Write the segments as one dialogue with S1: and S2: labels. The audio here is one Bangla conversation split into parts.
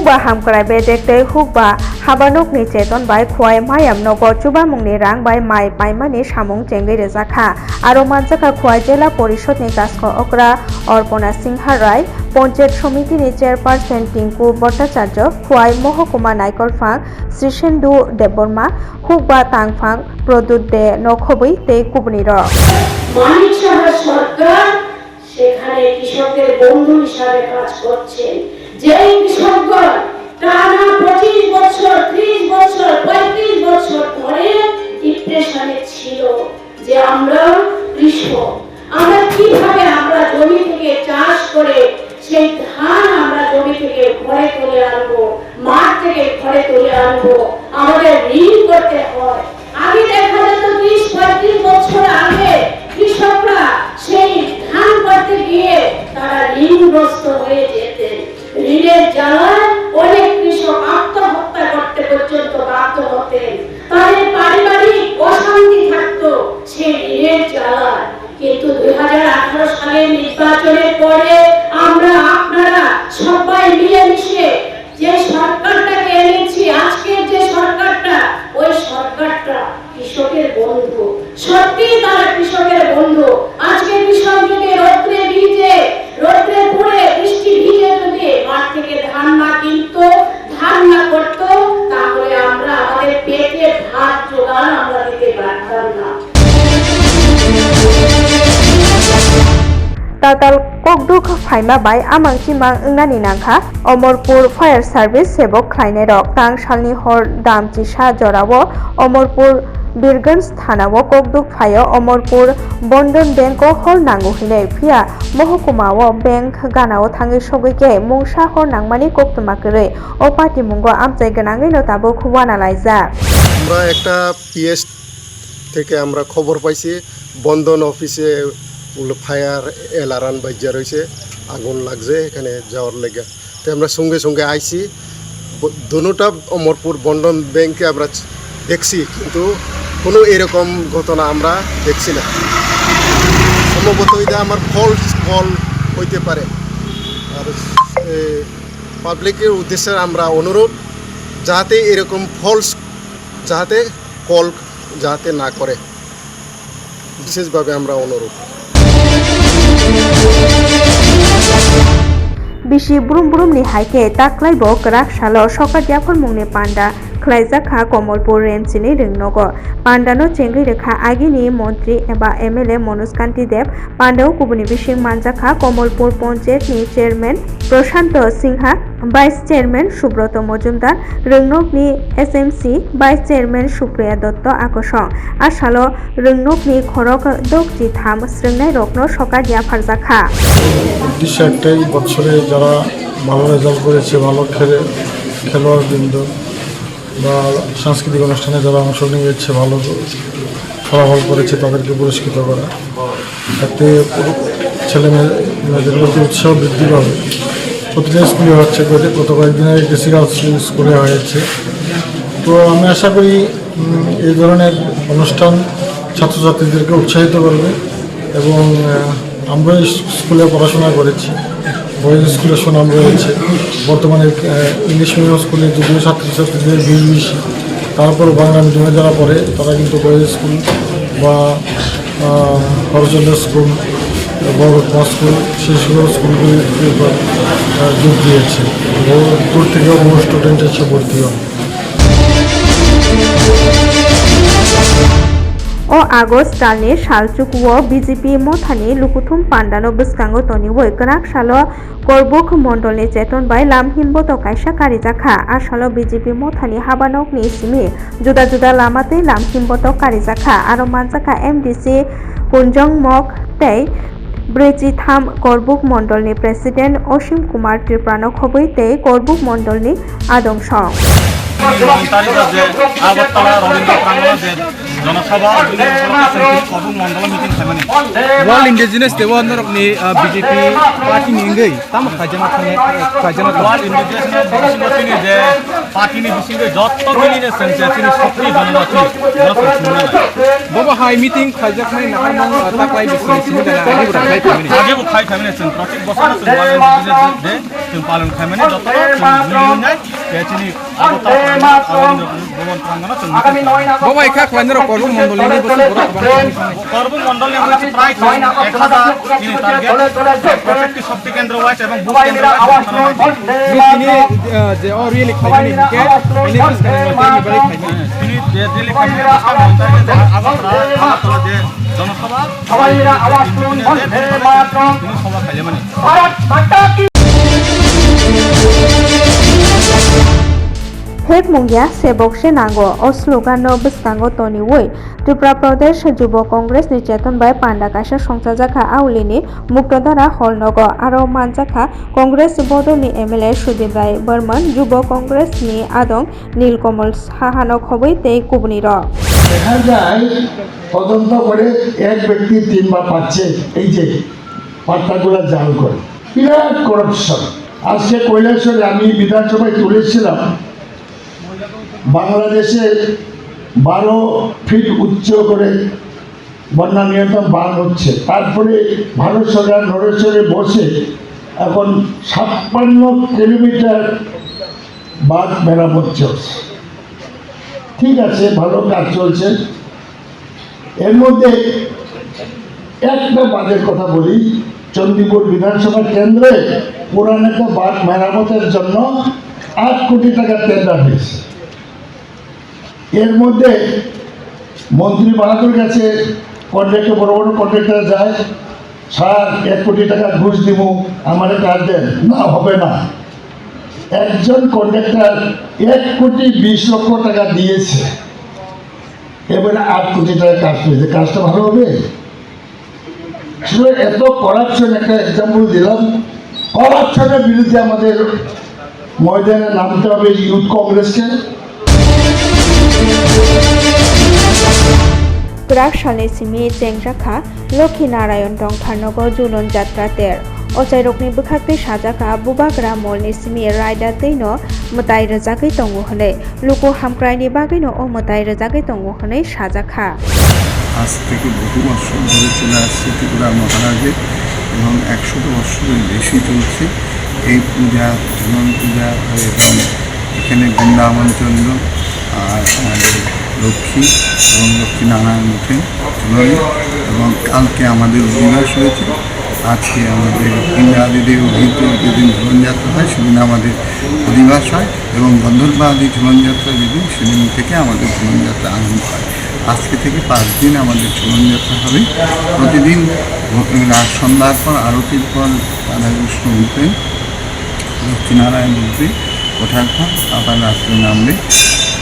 S1: hukba hamkrai be dekte hukba habanok ni cheton bai khwai mayam nogo chuba mungni rang bai mai paimani samung chengai rejakha aro manjaka khwai jela porishod ni kasko okra Arpana Sinha রায় পঞ্চায়েত সমিতির চেয়ারপারসন টিঙ্কু ভট্টাচার্য খোয়াই মহকুমা নাইকলফাং শ্রীসেন্দু দেববর্মা হুকবা তাংফাং প্রদ্যুৎ দে নখবই তে কুবনির
S2: মানিক সাহা সরকার সেখানে কৃষকের বন্ধু হিসাবে কাজ করছেন। যে কৃষকগণ টানা 25 বছর 30 বছর 35 বছর ধরে ডিপ্রেশনে ছিল যে আমরা কৃষক, আমরা কিভাবে আমরা জমি থেকে চাষ করে সেই ধান আমরা জমি থেকে ঘরে তুলে আনবো, মাঠ থেকে ঘরে তুলে আনবো, আমাদের ঋণ করতে হয়। আগে দেখা যেত 30-35 বছর আগে কৃষকরা সেই ধান করতে গিয়ে তারা ঋণগ্রস্ত হয়ে যেতেন। ঋণের জ্বালায় অনেক কৃষক আত্মহত্যা করতে পর্যন্ত বাধ্য হতেন। তাদের পারিবারিক অশান্তি থাকতো সেই ঋণের জ্বালায়। কিন্তু 2018 সালের নির্বাচনের পরে আমরা আপনারা সবাই মিলেমিশে যে সরকারটাকে এনেছি, আজকের যে সরকারটা, ওই সরকারটা কৃষকের বন্ধু। সত্যি তারা কৃষকের বন্ধু। আজকে কৃষক যদি রোদ্রে ভিজে, রোদ্রে পুড়ে, বৃষ্টি ভিজে যদি মাঠ থেকে ধান না কিনতো, ধান না করতো, তাহলে আমরা আমাদের পেটে ভাত জোগান আমরা দিতে পারতাম না।
S1: তাতাল kokduk phaima bai amang chimang ungnani nangkha Omorpur Fire Service sebok khlainai rok tang salni hor damchi sa jorao Omorpur Birganj thanao kokduk phaio Omorpur Bondon Bank o hor nango hinai phia mohkumao bank ganao thangi sogoike mungsa hor nangmani koktumakre o party mungo amchai ganangai no tabo khwana laija
S3: আমরা একটা পিএস থেকে আমরা খবর পাইছি বন্ধন অফিসে ফায়ার এলারান বাজ্যা রয়েছে, আগুন লাগছে, এখানে যাওয়ার লেগে তো আমরা সঙ্গে সঙ্গে আইছি। দুটা অমরপুর বন্ধন ব্যাংকে আমরা দেখছি, কিন্তু কোনো এরকম ঘটনা আমরা দেখছি না। সম্ভবত এটা আমার ফলস কল হইতে পারে। আর পাবলিকের উদ্দেশ্যে আমরা অনুরোধ যাতে এরকম ফলস যাতে কল যাতে না করে, বিশেষভাবে আমরা অনুরোধ।
S1: Bisi brum ni haike taklai bo krak salo sokar diapor mungni panda khlaijaka Komolpur Remchini ringnogo pandano chengri rekha agini montri eba MLA Manoj Kanti Deb pandao kubuni bising manjaka Komolpur Panchayat ni chairman Prashanto Singha, Vice Chairman Subroto Mojumdar, Ringnok ni SMC Vice Chairman Supriya Dotto Akosong asalo Ringnok ni khorok dokji tham sringnai rokno sokar diapharjaka
S4: উদ্দেশ্য একটাই, বছরে যারা ভালো রেজাল্ট করেছে, ভালো খেলোয়াড় বৃন্দ বা সাংস্কৃতিক অনুষ্ঠানে যারা অংশ নিয়েছে, ভালো ফলাফল করেছে তাদেরকে পুরস্কৃত করা। এতে ছেলে মেয়েদের প্রতি উৎসাহ বৃদ্ধি পাবে। প্রতিটা স্কুলে হচ্ছে, গত কয়েকদিন আগে কৃষিকাজ স্কুলে হয়েছে। তো আমি আশা করি এই ধরনের অনুষ্ঠান ছাত্রছাত্রীদেরকে উৎসাহিত করবে। এবং আমরা স্কুলে পড়াশোনা করেছি, বয়েজ স্কুলে সুনাম রয়েছে। বর্তমানে ইংলিশ মিডিয়াম স্কুলে যদিও ছাত্রছাত্রীদের ভিড় বেশি, তারপর বাংলা মিডিয়ামে যারা পড়ে তারা কিন্তু বয়েজ স্কুল বা হরচন্দ্র স্কুল, বড় স্কুল, সেই সকল স্কুলগুলিতে যোগ দিয়েছে। দূর থেকেও বহু স্টুডেন্ট এসে ভর্তি হয়।
S1: O August dalni Salchukwo BJP mothani Lukuthum Pandano Biskango Toni Woi Krak Salo Korbuk Mondolni Cheton bai Lamhinbo to Kaisa Karijaka Asalo BJP mothani Habanok ni Simi Juda Juda Lamate Lamhinbo to Karijaka Aro Manjaka MDC Kunjong Mok Tei Breji Tham Korbuk Mondolni President Oshim Kumar Triprano Khoboi Tei Korbuk Mondolni Adong Song
S5: জনসভা কবুং মন্ডল মিটিং খামানি
S6: World Indigenous Day ni BJP party ni ngai tam khajana
S5: world indigenous বিসিংগতিনি যে পার্টিনি বিসিংগে যত মিলিনে সেন্সেসিনি সক্রি জনজাতি
S6: bobo hai meeting khajak nai nahar mang taklai bising sini dana ani bra khai thamini
S5: আগে খাই খামানি সেন প্রত্যেক বছর Sen world indigenous day Sen পালন খামানি যত মিলিনে নাই পেচিনি আগতা আওয়ানি ভবন প্রাঙ্গণ সেন meeting
S6: bobo ikha khlainer korbu mondol ni bosu bora khabar
S5: কর্বং মন্ডল নিয়ে হচ্ছে প্রায় 1000 তিনি টার্গেট প্রত্যেকটি শক্তি কেন্দ্র ওয়াইজ এবং বুথ কেন্দ্র
S6: ni je or really khaimani ke ini bis kan ni bari khaimani
S5: তিনি যে যে লেখায় আগতরা যে জনসভা
S2: সবাইরা আওয়াজ তুলুন বন্দে মাতরম
S5: তিনি সভা খাইলে মানে
S2: ভারত মাতা কি
S1: Hek mungya sebok se nango o slogan no biskango toni woi Tripura Pradesh Jubo Congress ni cheton bai panda kasha songchajaka aulini muktodara holnogo aro manjaka Congress bodo ni MLA Sudip Rai Burman Jubo Congress ni adong Nilkamal Sahano khoboi tei kubuni ro
S7: দেখা যায় তদন্ত করে এক ব্যক্তি 3 বার পাচ্ছে এই যে পাট্টাগুলা জাল করে বিরাট করাপশন আজকে কৈলাসহরে আমি বিধানসভায় তুলেছিলাম বাংলাদেশে 12 ফিট উচ্চ করে বন্যা নিয়ন্ত্রণ বাঁধ হচ্ছে তারপরে ভারত সরকার নরেশ্বরে বসে এখন 56 কিলোমিটার বাঁধ মেরামত চলছে ঠিক আছে ভালো কাজ চলছে এর মধ্যে একটা বাঁধের কথা বলি চণ্ডীপুর বিধানসভা কেন্দ্রে পুরান একটা বাঁধ মেরামতের জন্য 8 কোটি টাকা টেন্ডার হয়েছে এর মধ্যে মন্ত্রী বাহাদুর কাছে কন্ট্রাক্টর বড় বড় কন্ট্রাক্টর যায় স্যার 1 কোটি টাকা ঘুষ দিব আমার কাজ দেন না হবে না একজন কন্ট্রাক্টর 1 কোটি 20 লক্ষ টাকা দিয়েছে এবারে 8 কোটি টাকা কাজ পেয়েছে কাজটা ভালো হবে এত করাপশন একটা এক্সাম্পল দিলাম করাপশনের বিরুদ্ধে আমাদের ময়দানে নামতে হবে ইউথ কংগ্রেসকে
S1: Grak Shalni Simi Jengrakha Lokhi Narayan Dong Tharnogo Julon Jatra Ter Ochairokni Bukhakti Sajaka Bubagra Molni Simi Raida Teino Mutai Rajakai Tongu Hone Luko Hamkraini Bagino O Mutai Rajakai Tongu Hone Sajaka
S8: আজ থেকে বহু বছর ধরে চলে আসছে ত্রিপুরা মহারাজে এবং 100 বছরের বেশি চলছে এই পূজা ঝুলন পূজা এবং এখানে বৃন্দাবনচন্দ্র আর আমাদের লক্ষ্মী এবং লক্ষ্মীনারায়ণ উঠেন ঝুলন এবং কালকে আমাদের অধিবাস হয়েছে আজকে আমাদের ইন্দ্রাদিদেব অভিহিত যেদিন ঝুলনযাত্রা হয় সেদিন আমাদের অধিবাস হয় এবং গন্ধর্বাদি ঝুলনযাত্রা যেদিন সেদিন থেকে আমাদের ঝুলনযাত্রা আরম্ভ হয় আজকে থেকে 5 দিন আমাদের ঝুলনযাত্রা হবে প্রতিদিন সন্ধ্যার পর আরতির পর রাধাকৃষ্ণ উঠবেন লক্ষ্মীনারায়ণ উঠবে ওঠার পর আবার রাত্রে নামবে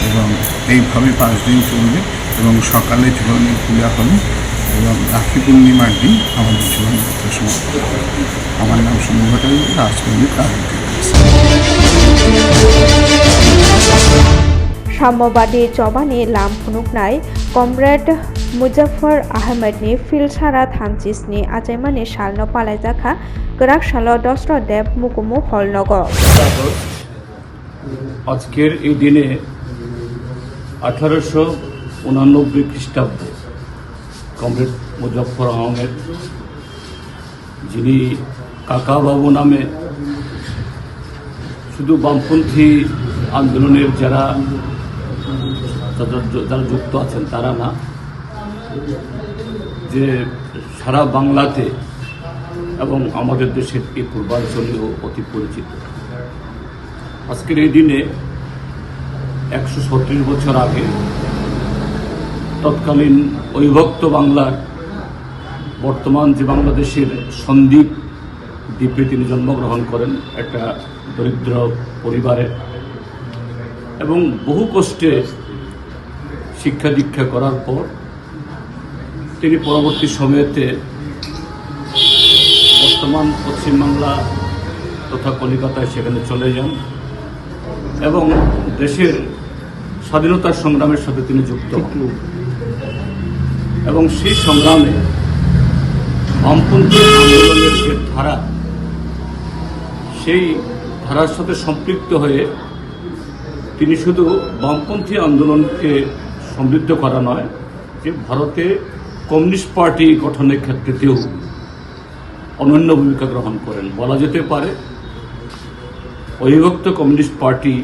S8: এবং এইভাবে 5 দিন চলবে এবং সকালে ঝুলনের পূজা হবে এবং রাখি পূর্ণিমার দিন আমাদের ঝুলনযাত্রা সমাপ্ত হবে আমার নাম সমুখ ভট্টাচার্য রাজপন্ডিত রাজনীতি
S1: সাম্যবাদী চবানি লাম ফুনুকনাই কমরেড মুজাফর আহমেদনি ফিলসারা থানচিসনি আচাইমানি সালনো পালাইজাখা গরাক সালো দস্র দেব মুকুমু হলনগ
S9: আজকের এই দিনে 1889 খ্রিস্টাব্দে কমরেড মুজাফর আহমেদ যিনি কাকাবাবু নামে শুধু বামপন্থী আন্দোলনের যারা যুক্ত আছেন তারা না যে সারা বাংলাতে এবং আমাদের দেশের এই পূর্বাঞ্চলেও অতি পরিচিত আজকের এই দিনে 137 বছর আগে তৎকালীন অবিভক্ত বাংলার বর্তমান যে বাংলাদেশের সন্দ্বীপ দ্বীপে তিনি জন্মগ্রহণ করেন একটা দরিদ্র পরিবারে এবং বহু কষ্টে শিক্ষা দীক্ষা করার পর তিনি পরবর্তী সময়েতে বর্তমান পশ্চিমবাংলা তথা কলিকাতায় সেখানে চলে যান এবং দেশের স্বাধীনতার সংগ্রামের সাথে তিনি যুক্ত হন এবং সেই সংগ্রামে বামপন্থী আন্দোলনের যে ধারা, সেই ধারার সাথে সম্পৃক্ত হয়ে তিনি শুধু বামপন্থী আন্দোলনকে সমৃদ্ধ করা নয়, যে ভারতে কমিউনিস্ট পার্টি গঠনের ক্ষেত্রেতেও অনন্য ভূমিকা গ্রহণ করেন। বলা যেতে পারে অবিভক্ত কমিউনিস্ট পার্টি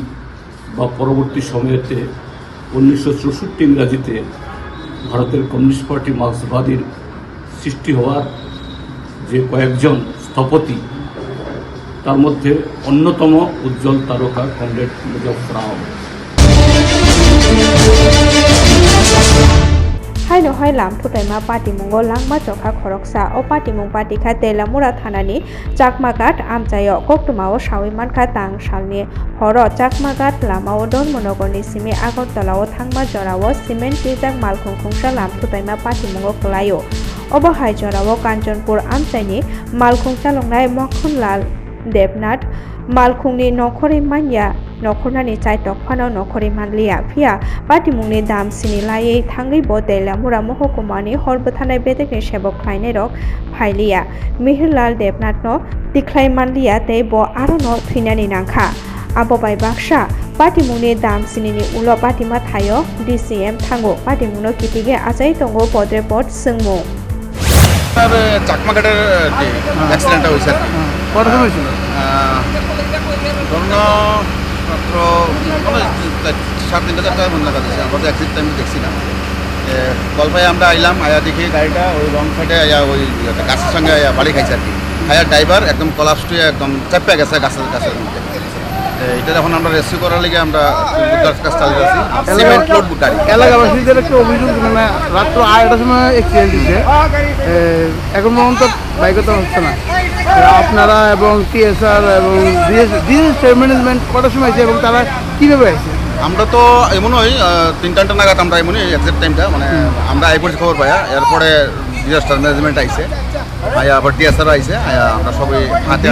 S9: বা পরবর্তী সময়েতে 1964 ইংরাজিতে ভারতের কমিউনিস্ট পার্টি মার্ক্সবাদীর সৃষ্টি হওয়ার যে কয়েকজন স্থপতি, তার মধ্যে অন্যতম উজ্জ্বল তারকা কমরেড মুজফ্ফর আহমদ।
S1: হাইনো হাইলাম থুতাইমা পাটিमुंगो langma chokha khoroksa o patimung patikha telamura thanani chakmagat amchayo koktumao sawi mankha tang salni horo chakmagat lamao dormonogorni simi agartalao thangma jorao cement tijak malkhungkhungsa lam thutaima patimунगो klaio obo hai jorao kanchanpur amchaini malkhungsa longnai mokhonlal devnath malkhungni nokhori manya नखरनानि चाइटक फानो नखरि मानलिया फिया पाटिमुंगनि दाम सिनि लायै थांगै बदेला मुरा महकुमानि हरबथानाय बेदेकनि सेबक खायनै रक फाइलिया मिहिरलाल देबनाथनो दिख्लाय मानलिया तै ब आरोनो थैनानि नांखा आबोबाय बाक्सा पाटिमुंगनि दाम सिनिनि उलो पाटिमा थायो DCM थांगो पाटिमुंगनो कितिगे आजाय तंगो बद्रे बद सोंमु
S10: চাকমাঘাটের যে অ্যাক্সিডেন্টটা হয়েছে আর কি
S4: কত সময় ছিল
S10: ধন্য মাত্র 3:30-4টা মনে লাগা দিয়েছে। আমরা তো অ্যাক্সিডেন্ট টাইমে দেখছিলাম, কল পাই আমরা আইলাম, আয়া দেখি গাড়িটা ওই রং সাইডে আয়া ওই গাছের সঙ্গে আয়া বাড়ি খাইছে আর কি। আয়া ড্রাইভার একদম কলাপস হয়ে একদম চাপে গেছে গাছের মধ্যে। এটা যখন আমরা রেস্কিউ করার লিগে আমরা কাজ চালিয়ে আছি। সিমেন্ট লোড গাড়ি
S4: এলাকাবাসীদের একটা অভিযোগ, মানে রাত্র 8টার সময় অ্যাক্সিডেন্ট হয়েছে, এখন পর্যন্ত বাইকে তো হচ্ছে না। আপনারা এবং TSR এবং ডিএস ম্যানেজমেন্ট কটার সময় আছে এবং তারা কীভাবে আছে?
S10: আমরা তো এমনই 3টা নাগাদ আমরা এমনই এক্সাক্ট টাইমটা মানে আমরা আইপড়ছি খবর পাইয়া, এরপরে ডিজাস্টার ম্যানেজমেন্ট আইছে, আয়া আবার TSR আইছে, আয়া আমরা সবাই হাতে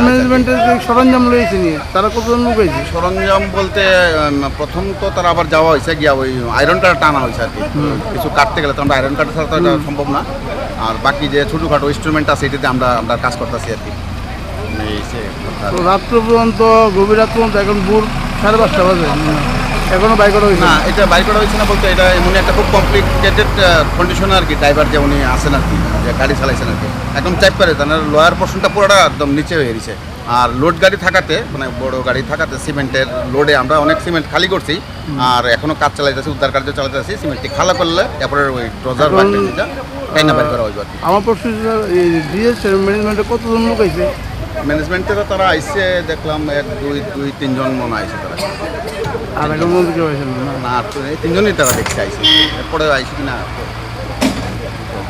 S4: ম্যানেজমেন্টের সরঞ্জাম লইছে নিয়ে তারা কতজন লোক হয়েছে?
S10: সরঞ্জাম বলতে প্রথম তো তারা আবার যাওয়া হয়েছে গিয়া ওই আয়রন কার্ড টানা হয়েছে আর কি। কিছু কাটতে গেলে তো আমরা আয়রন কার্ড ছাড়া তো এটা সম্ভব না। আর বাকি যে ছোটোখাটো ইনস্ট্রুমেন্ট আছে এটাতে আমরা কাজ করতেছি আর কি।
S4: রাত্র পর্যন্ত, গভীর রাত পর্যন্ত, এখন ভোর 5:30 বাজে, এখনো বাইক করা হয়েছে
S10: না। এটা বাইক করা হয়েছে না বলতে এটা এমনি একটা খুব কমপ্লিকেটেড কন্ডিশন আর কি। ড্রাইভার যে উনি আসেন আর কি, যে গাড়ি চালাইছেন আর কি, একদম চাপ করে তার লোয়ার পোর্শনটা পুরোটা একদম নিচে হয়ে গেছে। আর লোড গাড়ি থাকাতে, মানে বড় গাড়ি থাকাতে সিমেন্টের লোডে আমরা অনেক সিমেন্ট খালি করছি, আর এখনো কাজ চালাইতেছি, উদ্ধার কার্য চালাইতেছি। সিমেন্টটি খালা করলে এরপরে ওই ড্রজার টাইনা বাইর করা হইবে।
S4: আমার প্রশ্ন ডিএস ম্যানেজমেন্টে কতজন লোক আইছে?
S10: ম্যানেজমেন্টে তারা আইসে দেখলাম 1-2-3 জন মনে আইসে তারা।
S4: আর এখন মধ্যে কেউ আইসেন না?
S10: না, 3জনই তারা দেখতে আইসে, এরপরে আইসে কিনা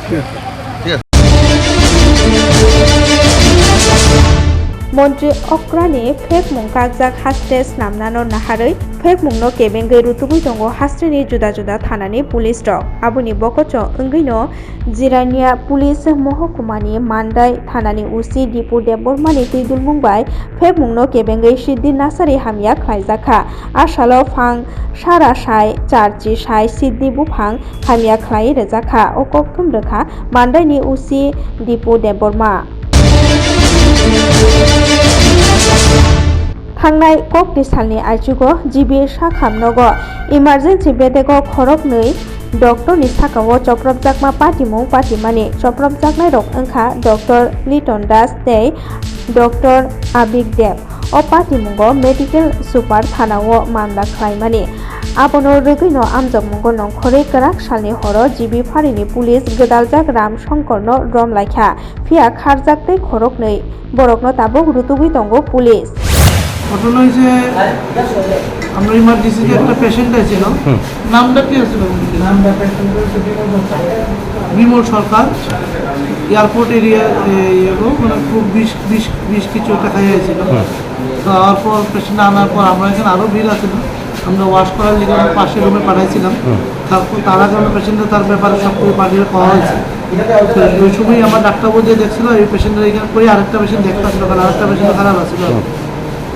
S10: ঠিক আছে।
S1: মন্ত্রী অক্রানি ফেক মুংকাকজাক হাস্টেস নামনানো নাহাरै ফেক মুংनो केबेंगै रुतुबुइ दंगो हास्ट्रेनि जुदा जुदा थानानि पुलिस रक आबुनि बकच ओंगैनो जिरानिया पुलिस महकुमानि मान्दाय थानानि उसि दिपु देबबर्मानि तैदुल मुंबाय फेक मुंनो केबेंगै सिद्धि नासारि हामिया ख्लायजाखा आसालो फां सारा साय चारचि साय सिद्धि बुफां हामिया ख्लाय रेजाखा अकक्तुम रेखा मान्दायनि उसि दिपु देबबर्मा थांनाय ककनि सालनि आइचुगो जिबि साखामनगो इमारजेन्सि बेदेगो खरकनै डक्टरनि साकाओ चप्रबजाकमा पाटिमुं पाटिमानि चप्रबजाकनाय रक ओंखा डक्टर लिटन दास तै डक्टर आबिक देब ओ पाटिमुंगो मेडिकेल सुपार थानाओ मामला ख्लायमानि आबनो रगैनो आमजमुंगो नंखरै गराक सालनि हरो जिबि फारिनि पुलिस गोदालजाक राम शंकरनो रमलायखा फिया खारजाकतै खरकनै बरकनो ताबो रुतुबुइ दंगो पुलिस।
S4: ঘটনা হয়েছে, আমরা ইমার্জেন্সিতে একটা পেশেন্ট ছিল, নামটা কি ছিল? বিমল সরকার, এয়ারপোর্ট এরিয়া, মানে খুব বিষ কিছু একটা খাইয়েছিল। তারপর পেশেন্ট আনার পর আমরা এখানে আরও ভিড় আছে, আমরা ওয়াশ করার লিগে পাশে রুমে পাঠাইছিলাম। তারপর তারা যেন পেশেন্টের তার ব্যাপারে সব কিছু পাঠিয়ে পাওয়া হয়েছে। ওই সময় আমার ডাক্তারবাবু যে দেখছিল এই পেশেন্টের এখানে করে আরেকটা পেশেন্ট দেখতে আসলো, কারণ আরেকটা পেশেন্ট খারাপ আসছিল।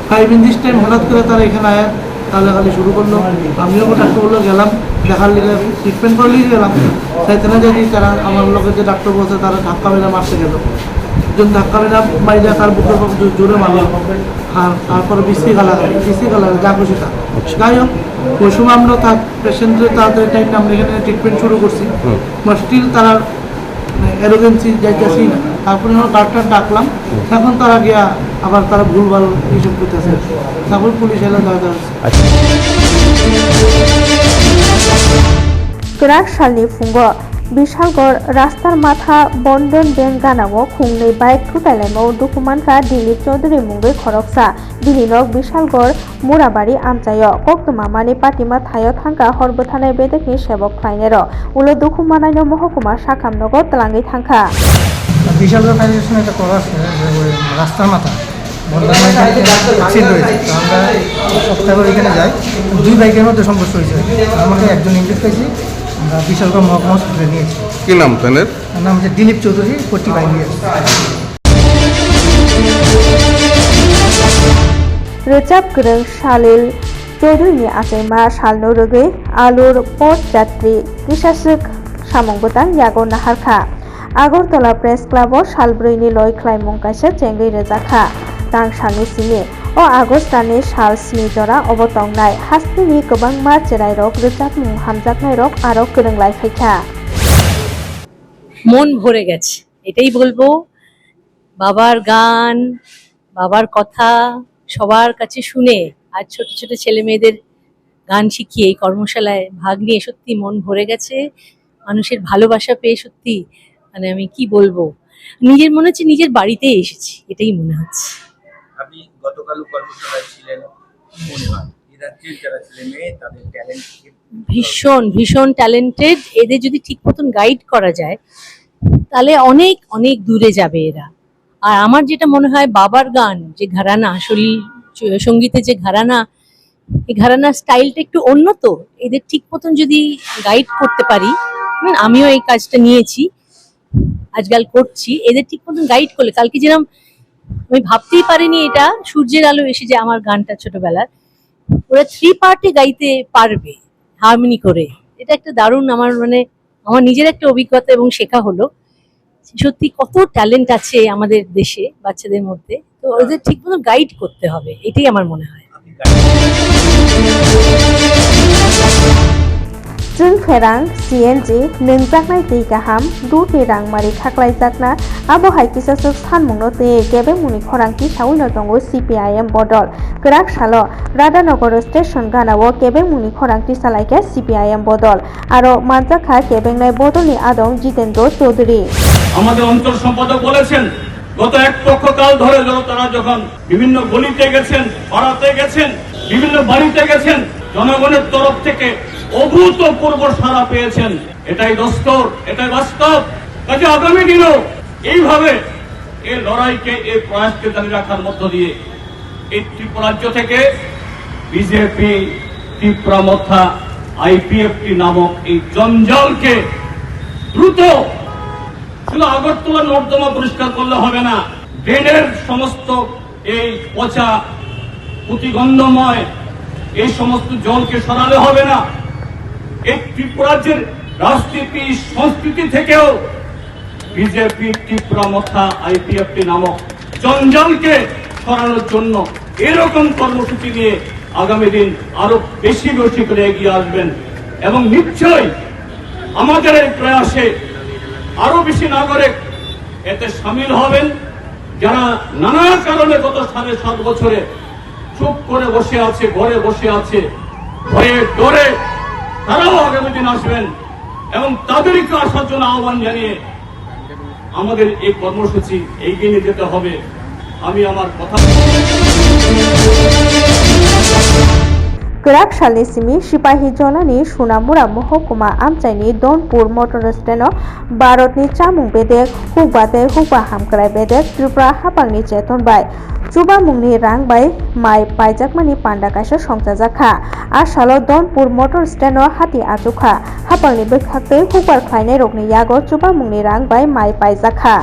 S4: 5 in this time হঠাৎ করে তারা এখানে আয় গালাগালি শুরু করলো। আমিও ডাক্তার বললো গেলাম, দেখার লিগে ট্রিটমেন্ট করলেই গেলাম, চাইতে না যদি তারা আমার লোকের যে ডাক্তার বলছে তারা ধাক্কা মেরে মারতে গেল। একজন ধাক্কা মেরে মাইরে তার বুকের জোরে মারল, আর তারপরে বিশ্রী গালাগালি যা খুশি তা। যাই হোক, ওই সময় আমরা তার পেশেন্টের তাড়াতাড়ি টাইম আমরা এখানে ট্রিটমেন্ট শুরু করছি, বাট স্টিল তারা এরোগেন্সি যাইতেছি না। তারপরে আমরা ডাক্তার ডাকলাম, এখন তারা গিয়া আবার তারা ভুলভাল এইসব করতেছে, তারপর পুলিশ এলে দরকার আছে।
S1: Gerak salni fungo Bishalgor Rastar Matha Bondon Benganago Kungnei Bike Tutalemo Dukumanka Dilip Chaudhary Mungbe Khoroksa Dilinok Bishalgor Murabari Amchayo Koktuma Mani Patima Thayo Thangka Horbothanai Bedekni Sebok Khlainero Ulo Dukumanaino Mohokuma Sakamnogo Tlangi Thangka
S4: Bishalgarh fire স্টেশনে একটা করা আছে রাস্তার মাথা অ্যাক্সিডেন্ট হয়েছে। আমরা সপ্তাহে করে এখানে যাই, 2 বাইকের মধ্যে সংঘর্ষ হয়েছে। আমাকে একজন ইঞ্জুরি পেয়েছি, আমরা বিশালগড় মহকুমা হসপিটালে নিয়েছি।
S10: কি নাম তাদের?
S4: নাম হচ্ছে Dilip Chowdhury, 45 years.
S1: Recap Gereng Salil Chaudhary Asaima Salno Rogei Alur Port Jatri Kisasuk Samongbotan Yago Naharkha Agartala Press Club o Salbroini Loi Khlaimung Kaisa Chengai Rejakha Tang Sani Sini o Agostani Sal Sini Jora Obotongnai Hastini Gobangma Cherairok Recapmung Hamjaknairok Aro Kerenglai Phaikha
S11: মন ভরে গেছে, এটাই বলবো। বাবার গান, বাবার কথা সবার কাছে শুনে আর ছোট ছোট ছেলে মেয়েদের গান শিখিয়ে এই কর্মশালায় ভাগ নিয়ে সত্যি মন ভরে গেছে। মানুষের ভালোবাসা পেয়ে সত্যি মানে আমি কি বলবো, নিজের মনে হচ্ছে নিজের বাড়িতে এসেছি, এটাই মনে হচ্ছে।
S12: আপনি গতকাল কর্মশালায় ছিলেন, কি মনে হয় এই রাজ্যের যারা ছেলে মেয়ে তাদের ট্যালেন্ট?
S11: ভীষণ ভীষণ ট্যালেন্টেড, এদের যদি ঠিক মতন গাইড করা যায় তাহলে অনেক অনেক দূরে যাবে এরা। আর আমার যেটা মনে হয় বাবার গান যে ঘরানা, আসলে সঙ্গীতের যে ঘরানা, এই ঘরানার স্টাইলটা একটু অন্য, তো এদের ঠিক মতন যদি গাইড করতে পারি, আমিও এই কাজটা নিয়েছি, আজকাল করছি, এদের ঠিক মতন গাইড করলে কালকে যেরকম আমি ভাবতেই পারিনি এটা সূর্যের আলো এসে যে আমার গানটা ছোটবেলার, ওরা 3 পার্টে গাইতে পারবে হারমোনি করে। এটা একটা দারুণ আমার মানে আমার নিজের একটা অভিজ্ঞতা এবং শেখা হলো সত্যি কত ট্যালেন্ট আছে আমাদের দেশে বাচ্চাদের মধ্যে, তো ওদের ঠিক মতো গাইড করতে হবে, এটাই আমার মনে হয়।
S1: Jung Ferang CNG Nungjaknai Tei Gaham Duti Rangmari Khaklaijakna Abo Haikisasuk Sanmungno Tei Gebemuni Khorangti Sawino Tongo CPIM Bodol Gerak Salo Radhanagor Station Ganao Gebemuni Khorangti Salaike CPIM Bodol Aro Manjakha Gebengnai Bodolni Adong Jitendra Chaudhary
S9: আমাদের অঞ্চল সম্পাদক বলেছেন গত 1 পক্ষ কাল ধরে তারা যখন বিভিন্ন গলিতে গেছেন, পাড়াতে গেছেন, বিভিন্ন বাড়িতে গেছেন, জনগণের তরফ থেকে অভূতপূর্ব সাড়া পেয়েছেন। এটাই দস্তর, এটাই বাস্তব। কাজে আগামী দিনেও এইভাবে এই লড়াইকে, এই প্রয়াসকে জারি রাখার মধ্য দিয়ে এই ত্রিপুরা রাজ্য থেকে বিজেপি ত্রিপুরা মথা আইপিএফটি নামক এই জঞ্জালকে দ্রুত শুধু আগরতলা নর্দমা পরিষ্কার করলে হবে না, ড্রেনের সমস্ত এই পচা প্রতিগন্ধময় এই সমস্ত জলকে সরালে হবে না। এই ত্রিপুরা রাজ্যের রাজনীতি সংস্কৃতি থেকেও বিজেপি ত্রিপুরা মথা আইপিএফটি নামক জঞ্জালকে সরানোর জন্য এরকম কর্মসূচি নিয়ে আগামী দিন আরো বেশি বেশি করে এগিয়ে আসবেন এবং নিশ্চয়ই আমাদের এই প্রয়াসে আরো বেশি নাগরিক এতে সামিল হবেন, যারা নানা কারণে গত 7.5 বছরে চুপ করে বসে আছে, ঘরে বসে আছে, ভয়ে ডরে, তারাও আগামী দিন আসবেন এবং তাদেরকে আসার জন্য আহ্বান জানিয়ে আমাদের এই কর্মসূচি এগিয়ে নিয়ে যেতে হবে। আমি আমার কথা
S1: Gerak Salni Simi Sipahi Jolani Sunamura Mohokuma Amchaini Donpur Motor Steno Bharatni Chamung Bedek Hukbate Hukba Hamkrai Bedek Tripura Hapangni Cheton Bai Chuba Mungni Rang Bai Mai Paijakmani Panda Kaisa Songjajakha Asalo Donpur Motor Steno Hati Achukha Hapangni Bekhakte Hukbar Khlainai Rokni Yago Chuba Mungni Rang Bai Mai Paijakha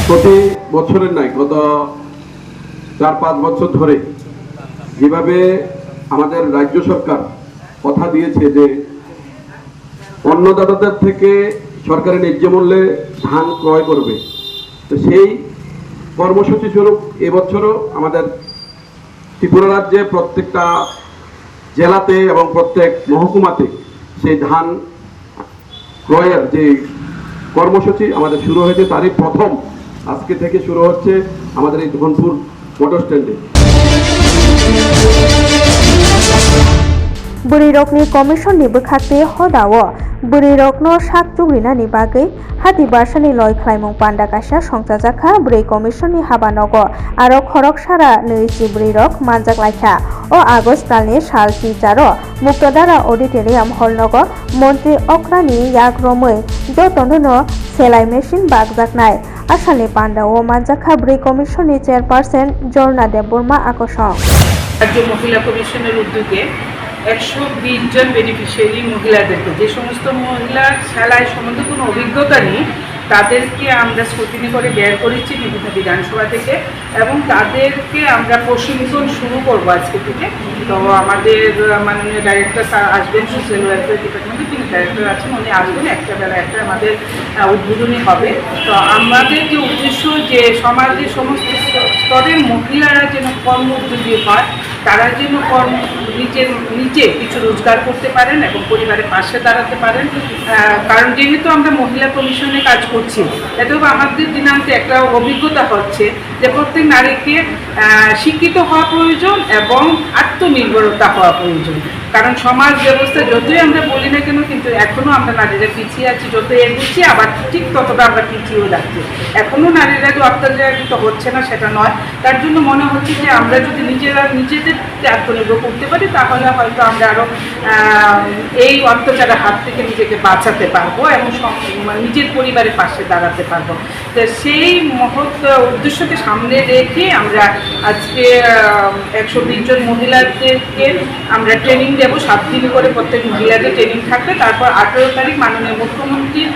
S13: প্রতি বছরের নাই গত 4-5 বছর ধরে যেভাবে আমাদের রাজ্য সরকার কথা দিয়েছে যে অন্নদাতাদের থেকে সরকারি ন্যায্য মূল্যে ধান ক্রয় করবে। তো সেই কর্মসূচি স্বরূপ এবছরও আমাদের ত্রিপুরা রাজ্যে প্রত্যেকটা জেলাতে এবং প্রত্যেক মহকুমাতে সেই ধান ক্রয়ের যে কর্মসূচি আমাদের শুরু হয়েছে, তারই প্রথম আজকে থেকে শুরু হচ্ছে আমাদের এই ধনপুর মোটর স্ট্যান্ডে।
S1: Burirokni Commission ni bukhakti hodawo Burirokno sak chugrinani bagui hati barsani loi khlaimung panda kaisa songchajakha Buri Commission ni habanogo aro khorok sara neisi burirok manjak laikha o August talni sal ticharo Muktodara Auditorium hallnogo Montri Okrani yakromui jotonono selai machine bagjaknai Asani panda o manjakha Buri Commission ni chairperson Jorna Deborma akosong
S14: রাজ্য মহিলা কমিশনের উদ্যোগে 120 জন বেনিফিশিয়ারি মহিলাদেরকে, যে সমস্ত মহিলার সেলাই সম্বন্ধে কোনো অভিজ্ঞতা নেই তাদেরকে আমরা স্ক্রুটিনি করে বের করেছি বিভিন্ন বিধানসভা থেকে এবং তাদেরকে আমরা প্রশিক্ষণ শুরু করবো আজকে থেকে। তো আমাদের মাননীয় ডাইরেক্টর স্যার আসবেন, সোশ্যাল ওয়েলফেয়ার ডিপার্টমেন্টে তিনি ডাইরেক্টর আছেন, উনি আসবেন, একটা বেলা একটা আমাদের উদ্বোধনী হবে। তো আমাদের যে উদ্দেশ্য যে সমাজের সমস্ত স্তরের মহিলারা যেন কর্ম উদ্যোগী হয়, তারা যেন নিজে কিছু রোজগার করতে পারেন এবং পরিবারের পাশে দাঁড়াতে পারেন। কারণ যেহেতু আমরা মহিলা কমিশনে কাজ করছি, এতেও আমাদের দিনান্তে একটা অভিজ্ঞতা হচ্ছে যে প্রত্যেক নারীকে শিক্ষিত হওয়া প্রয়োজন এবং আত্মনির্ভরতা হওয়া প্রয়োজন। কারণ সমাজ ব্যবস্থা যতই আমরা বলি না কেন, কিন্তু এখনও আমরা নারীরা পিছিয়ে আছি, যতই এগুচ্ছি আবার ঠিক ততটা আমরা পিছিয়েও যাচ্ছি। এখনও নারীরা যে অত্যাচারিত হচ্ছে না সেটা নয়। তার জন্য মনে হচ্ছে যে আমরা যদি নিজেদের আত্মনির্ভর করতে পারি তাহলে হয়তো আমরা আরও এই অত্যাচারের হাত থেকে নিজেকে বাঁচাতে পারবো এবং নিজের পরিবারের পাশে দাঁড়াতে পারবো। তো সেই মহৎ উদ্দেশ্যকে সামনে রেখে আমরা আজকে 120 জন মহিলাদেরকে আমরা ট্রেনিং দেবো। 7 দিন করে প্রত্যেক মহিলাদের ট্রেনিং থাকবে। তারপর 18 তারিখ মাননীয় মুখ্যমন্ত্রীর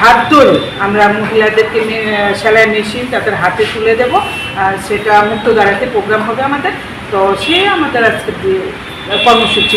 S14: হাত ধরে আমরা মহিলাদেরকে সেলাই মেশিন তাদের হাতে তুলে দেবো। সেটা মুক্তধারাতে প্রোগ্রাম হবে আমাদের। তো সে আমাদের আজকে কর্মসূচি